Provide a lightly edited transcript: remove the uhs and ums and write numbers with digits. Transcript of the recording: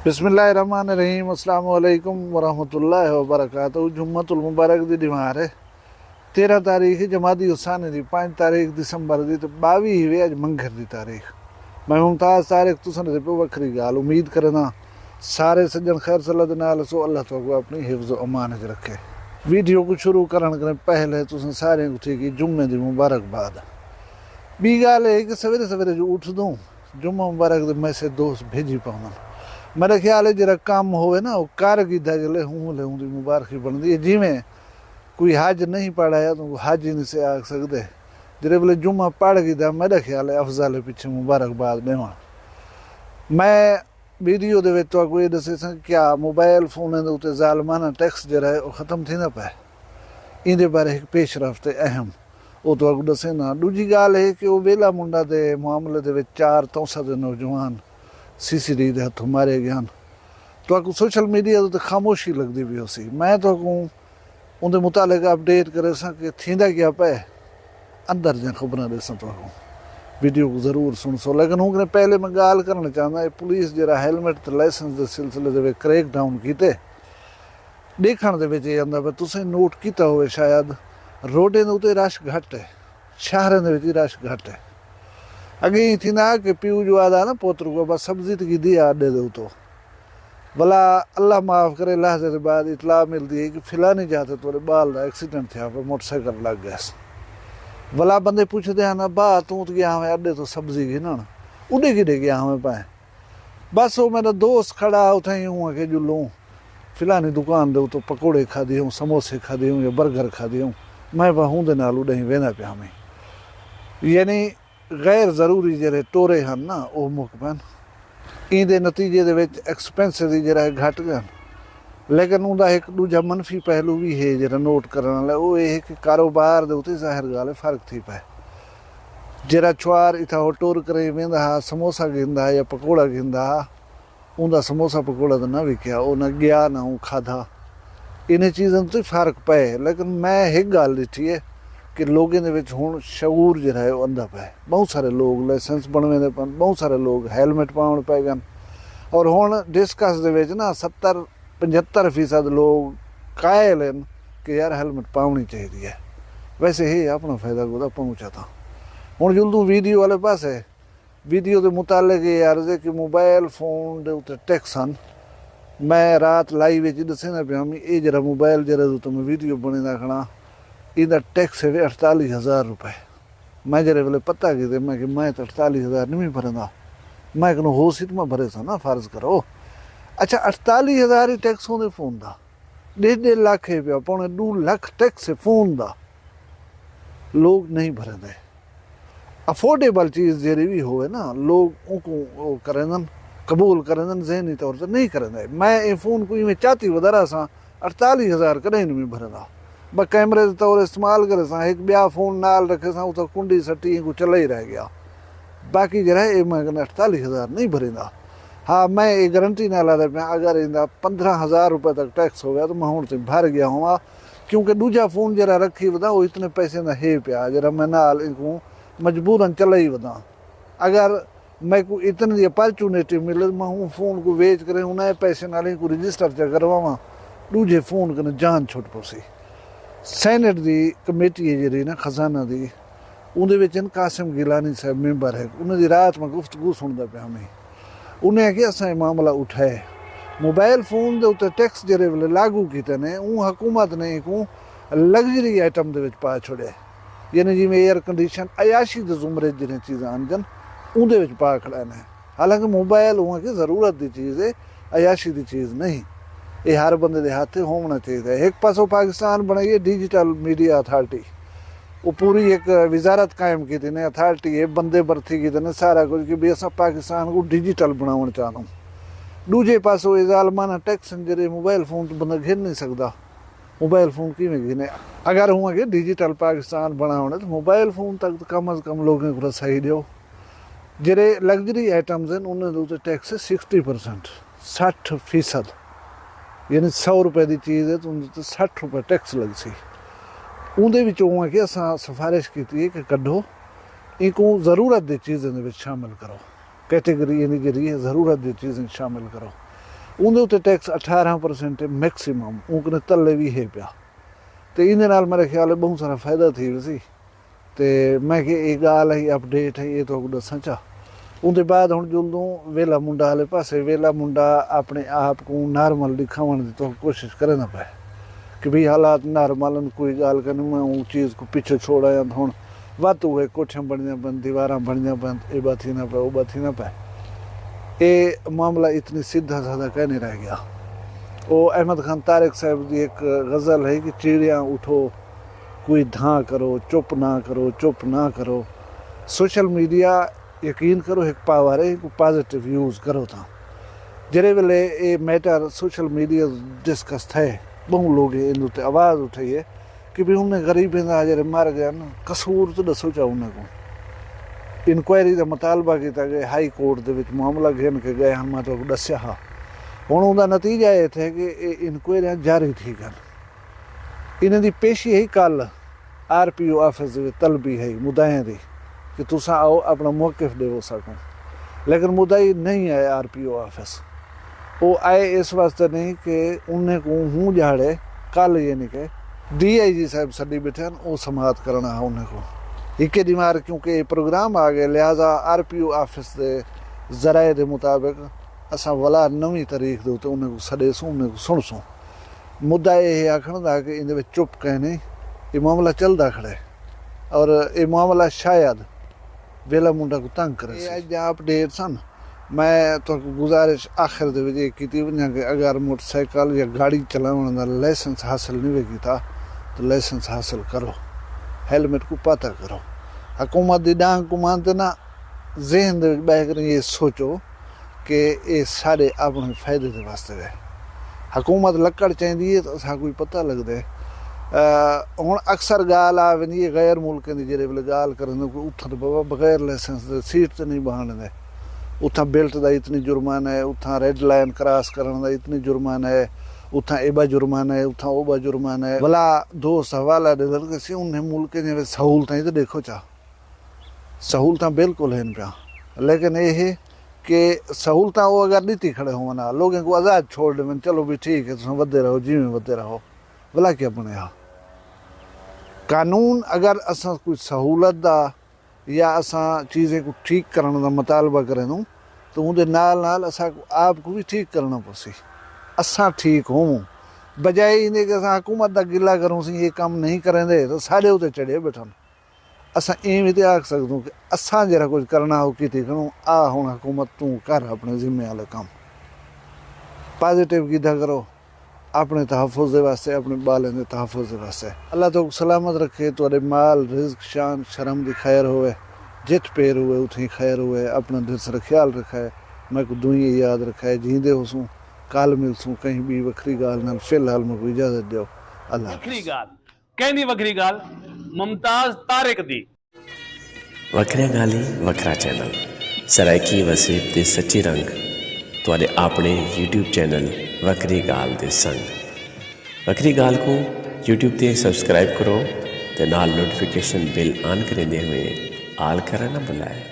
बिस्मिल्लाहिर्रहमानिर्रहीम अस्सलाम वालेकुम वरहमतुल्लाहि वबरकातुहू। जुम्मतुल मुबारक दी दिमार है 13 तारीख जमादी उसानी दी 5 तारीख दिसंबर दी तो 22 वे अज मंगर दी तारीख। मैं मुमताज़ तारीख तुसन दे पे वखरी गाल उम्मीद करना सारे सज्जन खैर सलाह दे नाल सो अल्लाह तो अपनी हिफ्ज़ व अमान च रखे। वीडियो को शुरू करन कने पहले तुसन सारे को थी कि जुम्मे दी मुबारकबाद। बी गाल है कि सवेरे सवेरे जो उठ दूँ जुम्मा मुबारक दे मैसेज दोस्त भेजी पाऊँ। मेरा ख्याल है जरा काम होवे ना वो कार की जले हूँ ले उनकी मुबारकी बनती है। जिमें कोई हज नहीं पढ़ाया तो हज ही नहीं से आ सकते जरे बोले जुम्मा पढ़ गया। मेरा ख्याल है अफजल पिछे मुबारकबाद देवा। मैं वीडियो दे विच तुहानू ये दसे क्या मोबाइल फोन के उत्ते ज़ालमाना टैक्स जरा है वो खत्म थी ना पाए। इहदे बारे एक पेशरफ्त अहम वो तुहानू दसे ना। दूजी गाल है कि वो वेला मुंडा के मामले दे विच 4 तौसा के नौजवान CCD के हथों मारे गए हैं। तो सोशल मीडिया तो खामोशी लगती भी हो सी। मैं तो उनके मुतालिक अपडेट करे कि थींदा क्या पे अंदर जै खबर देसा तो वीडियो को जरूर सुन सो। लेकिन हूँ पहले मैं गाल करना चाहता पुलिस जरा हेलमेट तो लाइसेंस के सिलसिले के क्रैक डाउन किए देखने के आंदा पे तुसें नोट किया हो शायद रोडें के उत्ते रश घट है शहरों के रश घट है। अगे ही थी ना कि प्यू जो आदा ना पोत्र को बस सब्जी तो की दी आडे दो तो भला अल्लाह माफ़ करे लहजे के बाद इतला मिलती है कि फिलानी जाते थोड़े बाल का एक्सीडेंट थे पर मोटरसाइकिल लग गया। भला बंदे पूछते हैं ना बा तू तो गया हमें अड्डे तो सब्जी की ना उड़े किडे गया हमें पाए। बस वो मेरा दोस्त खड़ा उठा ही हूँ कि जो लूँ फिलानी दुकान दे तो पकौड़े खा दी हूँ समोसे खा दी हूँ या बर्गर खा दी हूँ मैं वहाँ दे नाल उड़े ही वेंदा पे हमें। यानी गैर ज़रूरी जरे टोरे हैं ना वो मुक पैन इहदे नतीजे दे विच एक्सपेंसिव जरा घट गए। लेकिन उनका एक दूजा मनफी पहलू भी है जरा नोट करने वाला वो ये है कि कारोबार दे उत्ते ज़ाहिर गाल फ़र्क थी पाए। जरा छुआर इतना हो टोर करे वेंदा हा समोसा गिंदा या पकौड़ा गिंदा उनका समोसा पकौड़ा तो ना विकिया वो ना गया ना वो खाधा इन चीज़ों तो फ़र्क पे। लेकिन मैं एक गल ॾिठी है कि लोगों के हूँ शऊर जो है आंदा पे। बहुत सारे लोग लाइसेंस बनवे पन बहुत सारे लोग हेलमेट पाउण पे गए और हुण डिस्कस दे ना 70-75% लोग कायल हैं कि यार हेलमेट पाउनी चाहिए है। वैसे ही अपना फायदा को पहुँचा था। हूँ जुल्दू वीडियो वाले पास है वीडियो के मुतालिक ये अर्ज है कि मोबाइल फोन के उत्ते टैक्स हैं। मैं रात लाइव दसे पे ये जरा मोबाइल जरा तो मैं वीडियो बने रखना इनका टैक्स है 48,000 रुपये। मैं जरे वेले पता कि मैं तो 48,000 नहीं भरदा मैं कहूँ हो सी तो मैं भरे सा ना फर्ज करो। अच्छा 48,000 ही टैक्स होंगे फोन का 1.5 लाख है पिया 2 लाख टैक्स है फोन का लोग नहीं भरते। अफोर्डेबल चीज़ जरी भी हो ना लोग उनको करें कबूल करें जहनी तौर पर नहीं करें। मैं ये फ़ोन को इवें चाहती वधारा सा 48,000 कदें नहीं भरदा ब कैमरे के तौर इस्तेमाल करे सा एक ब्या फोन नाल रखे सा तो कुंडी सटी को चला ही रह गया। बाकी जरा ये मैं कहना 48,000 नहीं भरेंदा। हाँ मैं ये गारंटी ना ला पाया अगर इनका 15,000 रुपये तक टैक्स हो गया तो मैं हूँ तो भर गया हूँ क्योंकि दूजा फोन जरा रखी वदा वो इतने पैसे का है पिया जरा मैं नाल इनको मजबूरन चला ही वदा। अगर मैं को इतनी अपॉर्चुनिटी मिले मैं हूँ फोन को बेच कर उन्हें पैसे नाल को रजिस्टर च करवावा दूजे फोन कने जान छुट पसी। सैनेट की कमेटी है जी ना खजाना की उन्हें कासिम गिलानी साहब मैंबर है उन्हें रात में गुफ्तगू सुनता पे हमें उन्हें कि असा मामला उठाए मोबाइल फोन के उत्ते टैक्स जरे वेले लागू किए ने उ हुकूमत ने को लग्जरी आइटम के पा छोड़े यानी जिमें एयर कंडीशन अयाशी के जुमरे जिन्हें चीज़ा आंदन उनके पा खड़ा ने। हालांकि मोबाइल उहाँ की ज़रूरत की चीज़ है अयाशी की चीज़ नहीं ये हर बंदे के हाथ होना चाहिए। एक पासों पाकिस्तान बनाई है डिजिटल मीडिया अथॉरिटी वो पूरी एक वजारत कायम की थी ने अथॉरिटी है बंदे भर्ती की ने सारा कुछ कि भी अस पाकिस्तान को डिजिटल बनाना चाहूँ। दूजे पासों ये ज़ालमाना टैक्स जरिए मोबाइल फोन तो बंदा घिन नहीं सकता मोबाइल फोन किमें गिने। अगर हुआ कि डिजिटल पाकिस्तान बनाना तो मोबाइल फोन तक तो कम अज़ कम लोगों को रसाई दो। जरे लग्जरी आइटम्स हैं उन्होंने टैक्स 60% 60% यानी 100 रुपये की चीज़ है तो उन्हें 60 रुपये टैक्स लग सी। उन्हें कि अस सिफारिश की कि कढ़ो इनको ज़रूरत की चीज़ों शामिल करो कैटेगरी यानी जी ज़रूरत की चीज़ें शामिल करो। ਉਹਦੇ ਉੱਤੇ ਟੈਕਸ 18% ਮੈਕਸੀਮਮ ਉਹਨੇ ਥੱਲੇ ਵੀ ਹੈ ਪਿਆ। ਤੇ ਇਹਦੇ ਨਾਲ ਮੇਰੇ ਖਿਆਲ ਹੈ ਬਹੁਤ ਸਾਰਾ ਫਾਇਦਾ ਥੀ ਸੀ। ਤੇ ਮੈਂ ਕਿ ਇਹ ਗੱਲ ਹੈ ਅਪਡੇਟ ਹੈ ਇਹ ਤੁਹਾਨੂੰ ਦੱਸਾਂ ਚਾਹ। ਉਹਦੇ ਬਾਅਦ ਹੁਣ ਜਦੋਂ ਵੇਲਾ ਮੁੰਡਾ ਵਾਲੇ ਪਾਸੇ ਵੇਲਾ ਮੁੰਡਾ ਆਪਣੇ ਆਪ ਨੂੰ ਨਾਰਮਲ ਦਿਖਾਉਣ ਦੀ ਤਾਂ ਕੋਸ਼ਿਸ਼ करे ना पाए कि भाई हालात नार्मल कोई गाल कर मैं वो चीज़ को पीछे छोड़ा या हूँ वाधू है कोठियां बनिया बन दीवार बनिया बन ये बात ही ना पाए वो बात ही ना पाए। ये मामला इतनी सीधा साधा कह नहीं रह गया। वो अहमद खान तारिक साहब की एक गज़ल है कि चिड़िया उठो कोई धां करो चुप ना करो चुप ना करो। सोशल मीडिया यकीन करो एक पावर है एक पॉजिटिव यूज़ करो था जेरे वेले ये मैटर सोशल मीडिया डिस्कस थे बहुत लोग इन उत्ते आवाज़ उठाई है कि भी उन्हें गरीब जरे मर गया ना कसूर तो दसो चाहो उन्हें को इनक्वायरी का मुतालबा किया गया हाई कोर्ट के मामला घेन के गए हम तो दसिया हाँ हुण उहदा नतीजा ये थे कि इनक्वायरियां जारी थी गन इन्हां दी पेशी है कल RPO ऑफिस तलबी है मुद्दाएं दी कि तुसा आओ अपना मौक़िफ़ देवो सको लेकिन मुद्दाई नहीं आए RPO ऑफिस। वो आए इस वास्ते नहीं कि उन्हें को हूँ जाड़े कल ये नहीं कि DIG साहब सदी बैठे वो समाप्त करना है उन्हें को एक दिमाग क्योंकि प्रोग्राम आ गए लिहाजा RPO ऑफिस के ज़राए के मुताबिक असा वला नवी तारीख के उत्ते उन्हें को सदे सूं उन्हें को सुन सूं मुद्दा ये आखण दा कि इन चुप कह नहीं ये मामला चलता खड़ा है और ये मामला शायद वेला मुंडा को तंग करे। अज अपडेट सन मैं तो गुजारिश आखिर दे की कि अगर मोटरसाइकिल या गाड़ी चलाने का लाइसेंस हासिल नहीं होगी था तो लाइसेंस हासिल करो हेलमेट को पता करो। हुकूमत की डांग को मानते ना जहन दे बह कर ये सोचो कि ये सारे अपने फायदे के वास्ते है। हुकूमत लकड़ चाहिए है तो असा कोई पता लगता है हूँ अक्सर गाल आ वेंदी है गैर मुल्कों की जेरे वे गाल करें उतना तो बाबा बगैर लाइसेंस दे सीट तो नहीं बहाने दे उतना बेल्ट का इतनी जुर्माना है उतना रेड लाइन क्रॉस करने का इतनी जुर्माना है उतना एबा जुर्माना है उतना ओबा जुर्माना है भला दोस्त हवाला दे कि उन्हें मुल्क ने सहूलतें तो देखो चाह सहूलतें बिल्कुल हैं पिया लेकिन ये है कि सहूलतें वो अगर नीति खड़े हो ना लोगों को आज़ाद छोड़ दें चलो भी ठीक है तुम वधे रहो जिमें वधे रहो भला क्या बने कानून अगर असा कोई सहूलत का या असा चीज़ें को ठीक करने का मुतालबा करें तो उनके नाल नाल असा आप को भी ठीक करना पसी असा ठीक हों बजाय इन्हें कि असा हुकूमत का गिला करूँ सी ये काम नहीं करेंगे तो साढ़े उत्ते चढ़े बैठन असा इवें तो आख सकूँ कि असा जरा कुछ करना हो कि करूँ आ हूँ हुकूमत तू कर अपने जिम्मे वाले काम पॉजिटिव कीदा करो अपने तहफ़ुज़ वास्ते अपने बालें के तहफ़ुज़ वास्ते अल्लाह तो सलामत रखे तुहाडे माल रिज़्क शान शर्म की खैर होवे जित पैर हुए उठी खैर हुए अपना दिल से ख्याल रखे मैं को दुनिया याद रखे जींदे होसूं काल मिलसूं कहीं भी वखरी गाल नाल फिलहाल मैं को इजाज़त दियो अल्लाह वखरी गाल कहनी वखरी गाल मुमताज़ तारिक दी वखरिया गाली वखरा चैनल सराइकी वसीब ते सच्ची रंग तुहाडे अपने YouTube चैनल वखरी गाल दे संग वखरी गाल को YouTube ते सब्सक्राइब करो ते नाल नोटिफिकेशन बिल ऑन करेंदे हुए आल करना ना भुलाए।